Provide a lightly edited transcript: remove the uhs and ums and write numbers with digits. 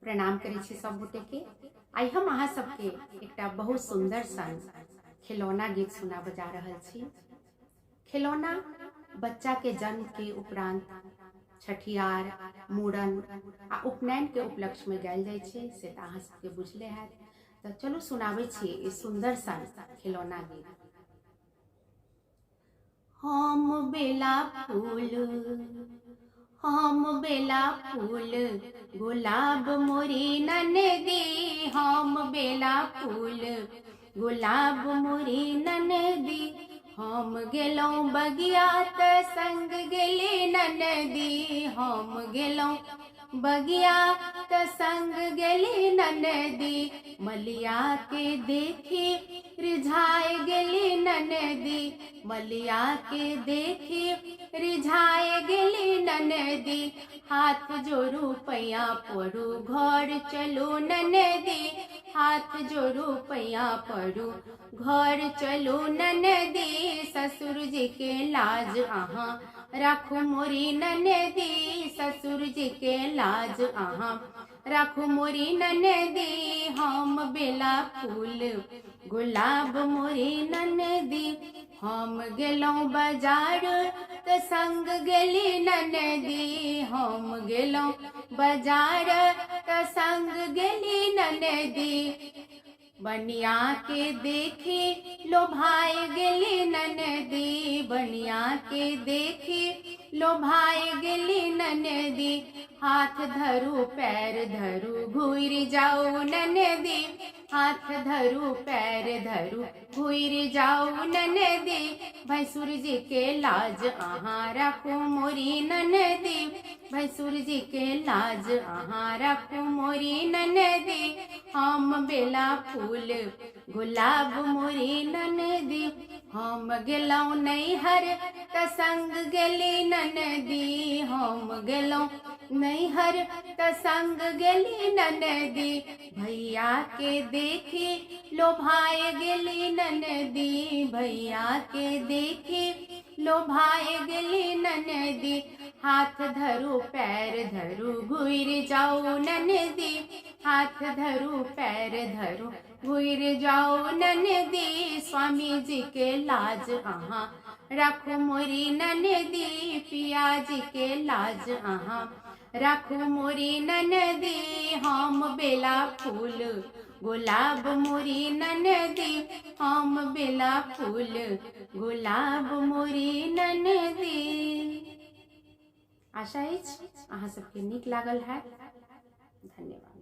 प्रणाम करै छी सब गोटे के। आई हम अहाँ सबके एकटा बहुत सुंदर सन खिलौना गीत सुनाब जा रहल छी। खिलौना बच्चा के जन्म के उपरांत छठियार, मूड़न आ उपनयन के उपलक्ष्य में गायल जाय छै, से तऽ अहाँ सबके बुझले हैत। तो चलू सुनाबै छी ई सुंदर सन खिलौना गीत। हम बेला फूल गुलाब मोरी ननदी, हम बेला फूल गुलाब मोरी ननदी, हम गेलौं बगिया त संग गेली ननदी, हम गेलौं बगिया त संग गेली ननदी, मलिया के देखी रिझाए गेली ननदी, मलिया के देखी रिझाए गेली ननदी, हाथ जोड़ू पैया पड़ू घर चलू ननदी, हाथ जोड़ू पैया पड़ू घर चलू ननदी, ससुर जी के लाज अहाँ राखू मोरी ननदी, ससुर जी के लाज अहाँ राखू मोरी ननदी, हम बेला फूल गुलाब मोरी ननदी, हम गेलौं बाजार त संग गेली ननदी, हम गेलौं बाजार त संग गेली ननदी, बनिया के देखी लोभाए गेली ननदी, बनिया के देखी लोभाए गेली ननदी, हाथ धरू पैर धरू घुर जाऊ ननदी, हाथ धरू पैर धरू घुर जाऊ ननदी, भैंसुर जी के लाज अहाँ राखू मोरी ननदी, भैंसुर जी के लाज अहाँ राखू मोरी ननदी, हम बेला फूल गुलाब मोरी ननदी, हम गेलौं नैहर त संग गेली ननदी, हम गेलौं नैहर त संग गेली ननदी, भैया के देखी लोभाए गेली ननदी, भैया के देखी लोभाए गेली ननदी, हाथ धरू पैर धरू घुर जाऊ ननदी, हाथ धरू पैर धरू घुर जाऊ ननदी, स्वामी जी के लाज अहाँ राखू मोरी ननदी, पिया जी के लाज अहाँ राखू मोरी ननदी, हम बेला फूल गुलाब मोरी ननदी, हम बेला फूल गुलाब मोरी ननदी। आशा अछि अहाँ सबके नीक लागल है। धन्यवाद।